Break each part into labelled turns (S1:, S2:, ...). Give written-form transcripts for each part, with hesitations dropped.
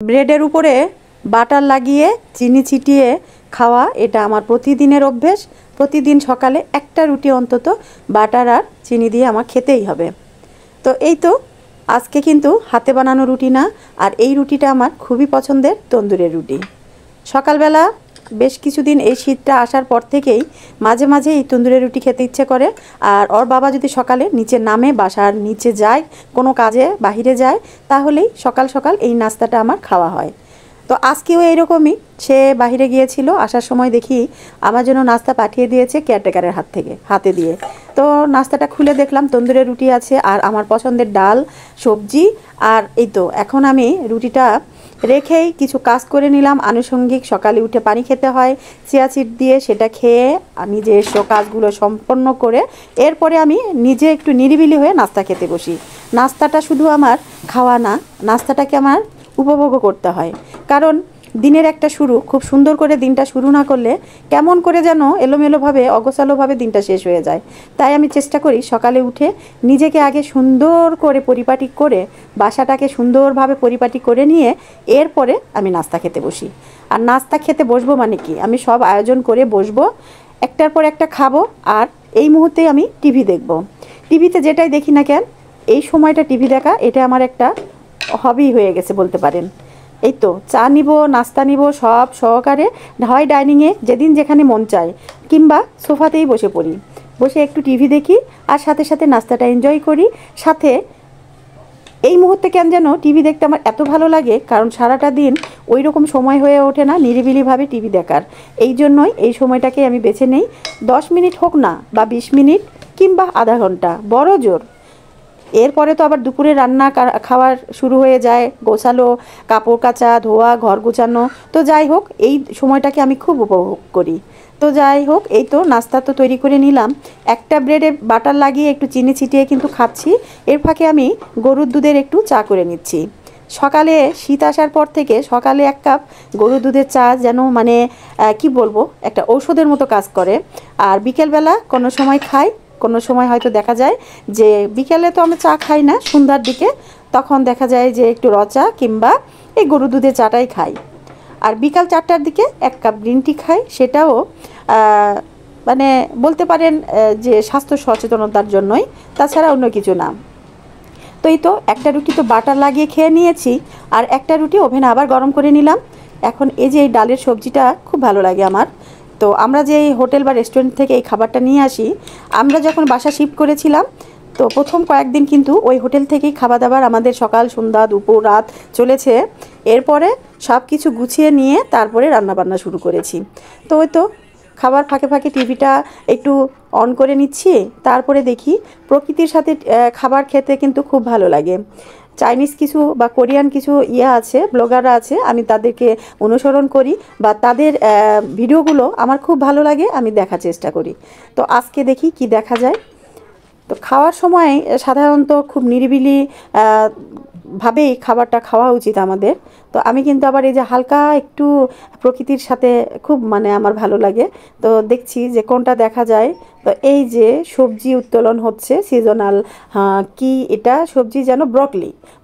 S1: ব্রেডের উপরে বাটার লাগিয়ে চিনি ছিটিয়ে খাওয়া এটা আমার প্রতিদিনের অভ্যেস। প্রতিদিন সকালে একটা রুটি অন্তত বাটার আর চিনি দিয়ে আমার খেতেই হবে। তো এই তো আজকে কিন্তু হাতে বানানো রুটি না, আর এই রুটিটা আমার খুবই পছন্দের তন্দুরের রুটি। সকালবেলা বেশ কিছুদিন এই শীতটা আসার পর থেকেই মাঝে মাঝে এই তন্দুরের রুটি খেতে ইচ্ছে করে। আর ওর বাবা যদি সকালে নিচে নামে, বাসার নিচে যায়, কোনো কাজে বাহিরে যায়, তাহলেই সকাল সকাল এই নাস্তাটা আমার খাওয়া হয়। তো আজকেও এইরকমই, সে বাহিরে গিয়েছিল, আসার সময় দেখি আমার জন্য নাস্তা পাঠিয়ে দিয়েছে কেয়ারটেকারের হাতে দিয়ে। তো নাস্তাটা খুলে দেখলাম তন্দুরের রুটি আছে আর আমার পছন্দের ডাল, সবজি। আর এই তো এখন আমি রুটিটা রেখেই কিছু কাজ করে নিলাম আনুষঙ্গিক। সকালে উঠে পানি খেতে হয়, চিয়া সিড দিয়ে, সেটা খেয়ে নিজের কাজগুলো সম্পন্ন করে এরপরে আমি নিজে একটু নিরিবিলি হয়ে নাস্তা খেতে বসি। নাস্তাটা শুধু আমার খাওয়া না, নাস্তাটাকে আমার উপভোগও করতে হয়। কারণ দিনের একটা শুরু খুব সুন্দর করে দিনটা শুরু না করলে কেমন করে যেন এলোমেলোভাবে অগোছালোভাবে দিনটা শেষ হয়ে যায়। তাই আমি চেষ্টা করি সকালে উঠে নিজেকে আগে সুন্দর করে পরিপাটি করে, বাসাটাকে সুন্দরভাবে পরিপাটি করে নিয়ে এরপরে আমি নাস্তা খেতে বসি। আর নাস্তা খেতে বসবো মানে কি, আমি সব আয়োজন করে বসবো, একটার পর একটা খাবো। আর এই মুহূর্তে আমি টিভি দেখব। টিভিতে যেটাই দেখি না কেন, এই সময়টা টিভি দেখা এটা আমার একটা হবি হয়ে গেছে বলতে পারেন। এই তো চা নিব, নাস্তা নিব, সব সহকারে হয় ডাইনিংয়ে যেদিন যেখানে মন চায়, কিংবা সোফাতেই বসে পড়ি, বসে একটু টিভি দেখি আর সাথে সাথে নাস্তাটা এনজয় করি। সাথে এই মুহূর্তে কেন যেন টিভি দেখতে আমার এত ভালো লাগে, কারণ সারাটা দিন ওই রকম সময় হয়ে ওঠে না নিরিবিলিভাবে টিভি দেখার। এই জন্যই এই সময়টাকে আমি বেছে নেই। 10 মিনিট হোক না বা 20 মিনিট কিংবা আধা ঘন্টা, বড় জোর। এরপরে তো আবার দুপুরে রান্না খাওয়ার শুরু হয়ে যায়, গোছালো, কাপড় কাচা, ধোয়া, ঘর গোছানো। তো যাই হোক, এই সময়টাকে আমি খুব উপভোগ করি। তো যাই হোক, এই তো নাস্তা তো তৈরি করে নিলাম। একটা ব্রেডে বাটার লাগিয়ে একটু চিনি ছিটিয়ে কিন্তু খাচ্ছি। এর ফাঁকে আমি গরুর দুধের একটু চা করে নিচ্ছি। সকালে শীত আসার পর থেকে সকালে 1 কাপ গরুর দুধের চা যেন মানে কি বলবো, একটা ঔষধের মতো কাজ করে। আর বিকেলবেলা কোনো সময় খাই, কোনো সময় হয়তো দেখা যায় যে বিকেলে তো আমি চা খাই না, সন্ধ্যার দিকে তখন দেখা যায় যে একটু চা কিংবা এই গরু দুধের চাটাই খাই। আর বিকাল 4টার দিকে 1 কাপ গ্রিন টি খাই, সেটাও মানে বলতে পারেন যে স্বাস্থ্য সচেতনতার জন্যই, তাছাড়া অন্য কিছু না। তো এই তো একটা রুটি তো বাটার লাগিয়ে খেয়ে নিয়েছি, আর একটা রুটি ওভেনে আবার গরম করে নিলাম। এখন এই যে এই ডালের সবজিটা খুব ভালো লাগে আমার। তো আমরা যে এই হোটেল বা রেস্টুরেন্ট থেকে এই খাবারটা নিয়ে আসি, আমরা যখন বাসা শিফট করেছিলাম, তো প্রথম কয়েকদিন কিন্তু ওই হোটেল থেকেই খাবার দাবার আমাদের সকাল সন্ধ্যা দুপুর রাত চলেছে। এরপরে সব কিছু গুছিয়ে নিয়ে তারপরে রান্নাবান্না শুরু করেছি। তো ওই তো খাবার ফাঁকে ফাঁকে টিভিটা একটু অন করে নিচ্ছি, তারপরে দেখি প্রকৃতির সাথে খাবার খেতে কিন্তু খুব ভালো লাগে। চাইনিজ কিছু বা কোরিয়ান কিছু আছে, ব্লগাররা আছে, আমি তাদেরকে অনুসরণ করি বা তাদের ভিডিওগুলো আমার খুব ভালো লাগে, আমি দেখার চেষ্টা করি। তো আজকে দেখি কি দেখা যায়। তো খাওয়ার সময় সাধারণত খুব নিরিবিলি ভাবেই খাবারটা খাওয়া উচিত আমাদের। তো আমি কিন্তু আবার এই যে হালকা একটু প্রকৃতির সাথে খুব মানে আমার ভালো লাগে। তো দেখছি যে কোনটা দেখা যায়। তো এই যে সবজি উত্তোলন হচ্ছে সিজনাল, কি এটা সবজি যেন,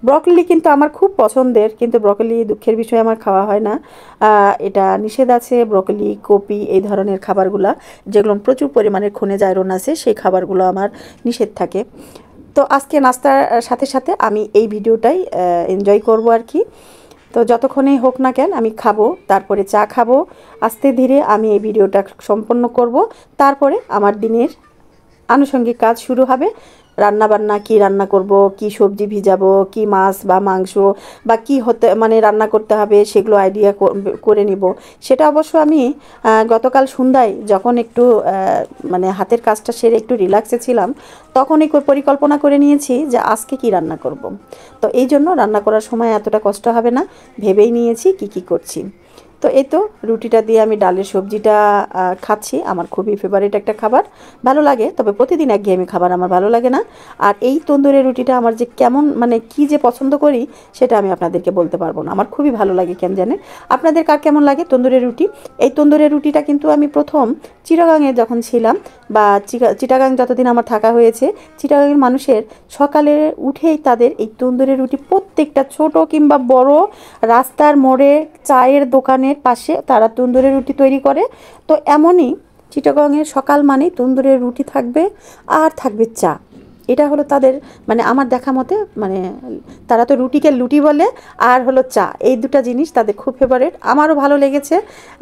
S1: ব্রকলি কিন্তু আমার খুব পছন্দের, কিন্তু ব্রকলি দুঃখের বিষয় আমার খাওয়া হয় না। এটা নিষেধ আছে, ব্রকলি, কপি এই ধরনের খাবারগুলো যেগুলো প্রচুর পরিমাণে খনিজ আয়রন আছে, সেই খাবারগুলো আমার নিষেধ থাকে। তো আজকে নাস্তার সাথে সাথে আমি এই ভিডিওটাই এনজয় করব আর কি। তো যতক্ষণেই হোক না কেন আমি খাবো, তারপরে চা খাবো, আস্তে ধীরে আমি এই ভিডিওটা সম্পন্ন করব। তারপরে আমার দিনের আনুষঙ্গিক কাজ শুরু হবে। রান্নাবান্না, কি রান্না করব, কি সবজি ভিজাবো, কি মাছ বা মাংস বা কি হতে মানে রান্না করতে হবে, সেগুলো আইডিয়া করে নিব। সেটা অবশ্য আমি গতকাল সন্ধ্যায় যখন একটু মানে হাতের কাজটা সেরে একটু রিল্যাক্সে ছিলাম, তখনই পরিকল্পনা করে নিয়েছি যে আজকে কি রান্না করব। তো এই জন্য রান্না করার সময় এতটা কষ্ট হবে না, ভেবেই নিয়েছি কি কি করছি। তো এই তো রুটিটা দিয়ে আমি ডালের সবজিটা খাচ্ছি। আমার খুবই ফেভারিট একটা খাবার, ভালো লাগে, তবে প্রতিদিন একঘেয়েমি খাবার আমার ভালো লাগে না। আর এই তন্দুরের রুটিটা আমার যে কেমন মানে কি যে পছন্দ করি সেটা আমি আপনাদেরকে বলতে পারবো না, আমার খুবই ভালো লাগে। কেন জানেন আপনাদের কার কেমন লাগে তন্দুরের রুটি? এই তন্দুরের রুটিটা কিন্তু আমি প্রথম চিটাগাংয়ে যখন ছিলাম বা চিটাগাং যতদিন আমার থাকা হয়েছে, চিটাগাংয়ের মানুষের সকালে উঠেই তাদের এই তন্দুরের রুটি প্রত্যেকটা ছোট কিংবা বড় রাস্তার মোড়ে চায়ের দোকানের পাশে তারা তন্দুরের রুটি তৈরি করে। তো এমনই চিটাগাংয়ের সকাল মানেই তন্দুরের রুটি থাকবে আর থাকবে চা। এটা হলো তাদের মানে আমার দেখা মতে মানে তারা তো রুটিকে লুটি বলে আর হলো চা, এই দুটো জিনিস তাদের খুব ফেভারিট। আমারও ভালো লেগেছে,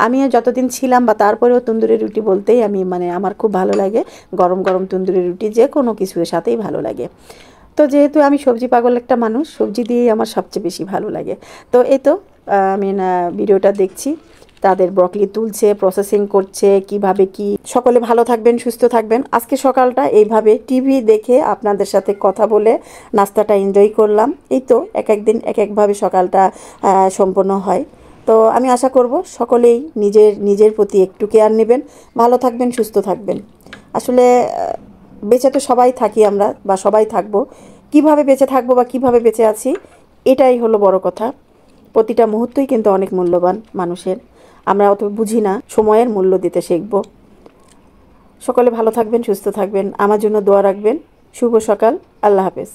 S1: আমিও যতদিন ছিলাম বা তারপরেও তন্দুরের রুটি বলতেই আমি মানে আমার খুব ভালো লাগে। গরম গরম তন্দুরের রুটি যে কোনো কিছুর সাথেই ভালো লাগে। তো যেহেতু আমি সবজি পাগল একটা মানুষ, সবজি দিয়েই আমার সবচেয়ে বেশি ভালো লাগে। তো এই তো আমি ভিডিওটা দেখছি, তাদের ব্রকলি তুলছে, প্রসেসিং করছে, কিভাবে কি। সকলে ভালো থাকবেন, সুস্থ থাকবেন। আজকে সকালটা এইভাবে টিভি দেখে আপনাদের সাথে কথা বলে নাস্তাটা এনজয় করলাম। এই তো এক এক দিন এক একভাবে সকালটা সম্পন্ন হয়। তো আমি আশা করব সকলেই নিজের প্রতি একটু কেয়ার নেবেন, ভালো থাকবেন, সুস্থ থাকবেন। আসলে বেঁচে তো সবাই থাকি আমরা বা সবাই থাকবো, কিভাবে বেঁচে থাকবো বা কিভাবে বেঁচে আছি এটাই হলো বড় কথা। প্রতিটা মুহূর্তই কিন্তু অনেক মূল্যবান মানুষের, আমরা অত বুঝি না, সময়ের মূল্য দিতে শিখব। সকলে ভালো থাকবেন, সুস্থ থাকবেন, আমার জন্য দোয়া রাখবেন। শুভ সকাল, আল্লাহ হাফেজ।